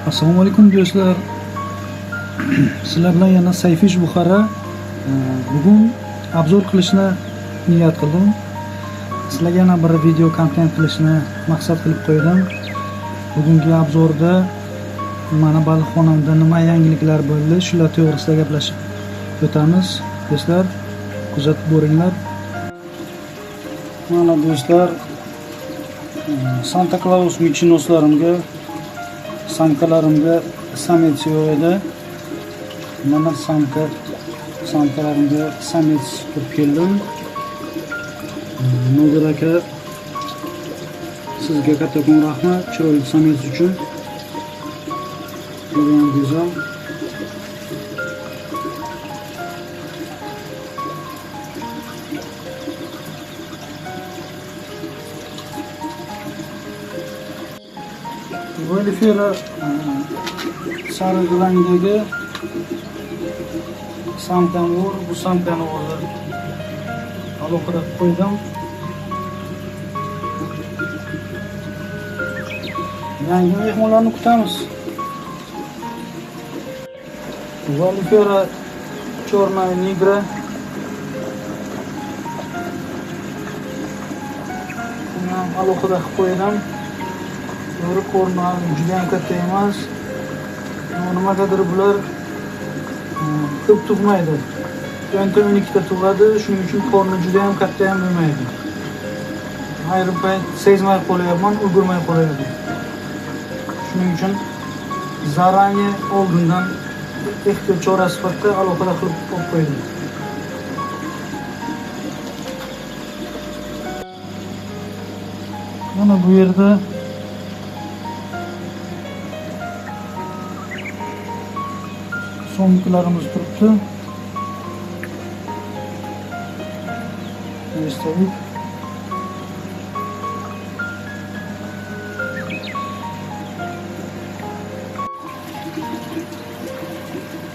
Assalomu alaykum do'stlar. Sizlar bilan yana Sayfish Buxara. Bugun obzor qilishni niyat qildim. Sizlarga yana bir video kontent qilishni maqsad qilib qo'ydim. Bugungi obzorda mana baliqxonamda nima yangiliklar bo'ldi, shular to'g'risida gaplashib o'tamiz. Do'stlar, kuzatib boringlar. Mana do'stlar, Santa Claus michinoslarimga, samkalarimga samets yo'q edi. Mana samkalarimga samets qilib keldim. Nodir aka, sizga kattakon rahmat, chiroyli samets uchun. Judayam go'zal. Valifera sariq rangdagi samkam bor. Bu samkani hozir alohida qo'ydim. Yangi mehmonlarni kutamiz. Valifera черная нигра. Buni alohida qilib qo'ydim. Ko'rmam juda ham katta emas. Nimagadir bular ko'p tug'maydi. Bironta ikkita tug'adi, shuning uchun qorni juda ham katta ham bo'lmaydi. Ayrim payt sezmay qo'yapman, ulgurmay qo'yadi. Shuning uchun zarani oldindan ehtiyot chorasi sifatida alohida qilib qo'ydim. Mana bu yerda somkalarimiz turibdi. Göstereyim.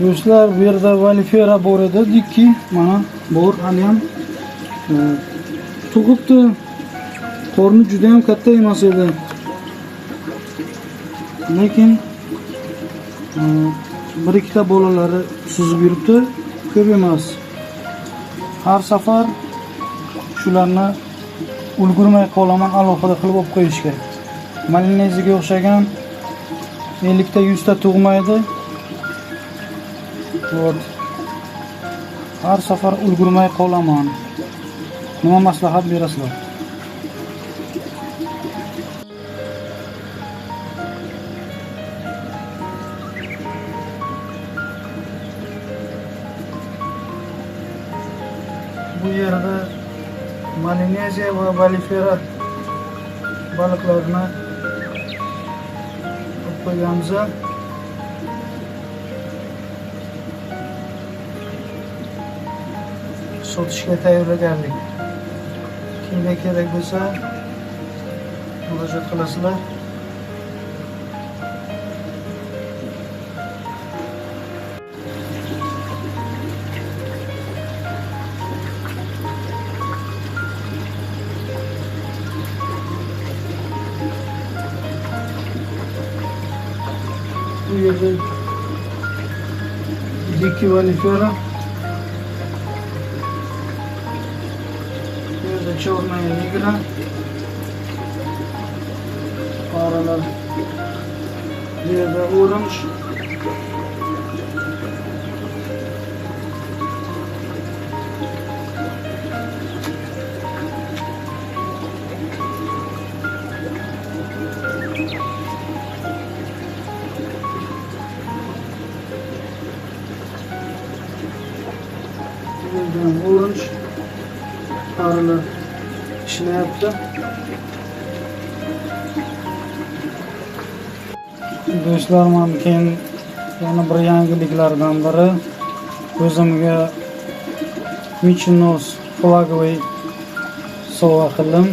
Do'stlar, bu yerda valifera bor edi, dikki, mana bor, hali ham tug'ibdi. Qorni juda ham katta emas edi. Lekin bir ikkita bolalari suzib yuribdi, ko'p emas. Har safar shularni ulgurmay qolaman, alohida qilib olib qo'yishga. Malineziga o'xshagan 50 ta 100 ta tug'maydi. Har safar ulgurmay qolaman. Nima maslahat berasizlar? Bu yerda Malineziya va valifera baliqlarini qo'yganmiz. Sotishga tayyorlaganlik. Kimga kerak bo'lsa, murojaat qilasizlar. Bu yerda dikki valifera, bu yerda черная нигра, paralar, bu yerda orange, orange paralar ishlayapti. Do'stlar, men keyin yana bir yangiliklardan biri o'zimga Michinos flagoviy sovg'a qildim.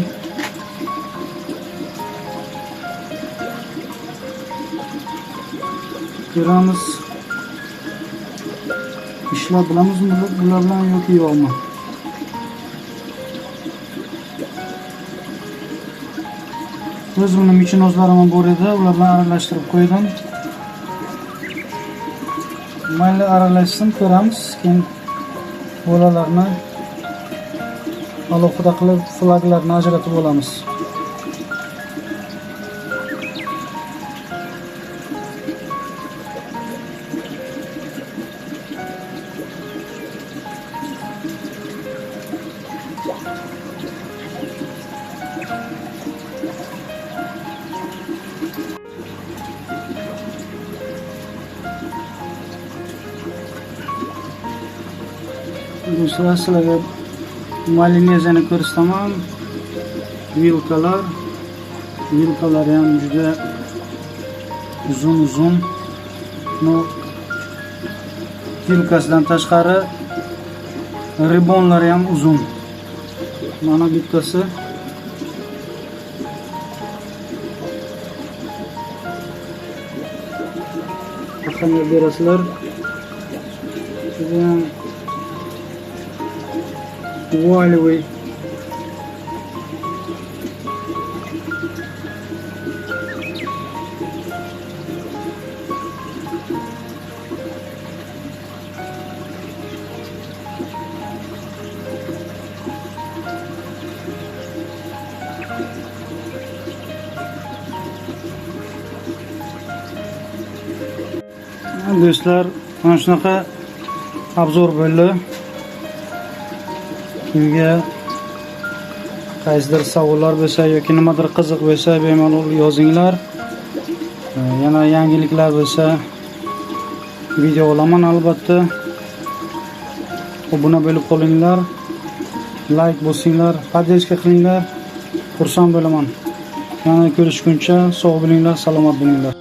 Ko'ramiz, ishlab bilamizmi bular bilan yoki yo'qmi? O'zimning michinozlarim bor edi, ular bilan aralashtirib qo'ydim. mayli aralashsin, ko'ramiz. Keyin bolalarni alohida qilib flaglarni ajratib olamiz. Do'stlar, sizlarga mayonezini ko'rsataman. Vilkalar ham juda uzun. No, vilkasidan tashqari ribonlari ham uzun. Mana bittasi. Ahamiyat berasizlar. Juda Walloway. Do'stlar, mana shunaqa obzor bo'ldi. Kimga qaysidir savollar bo'lsa yoki nimadir qiziq bo'lsa, bemalol yozinglar. Yana yangiliklar bo'lsa video olaman albatta. Obuna bo'lib qolinglar, like bosinglar, podpishka qilinglar. Xursand bo'laman. Yana ko'rishguncha sog' bo'linglar, salomat bo'linglar.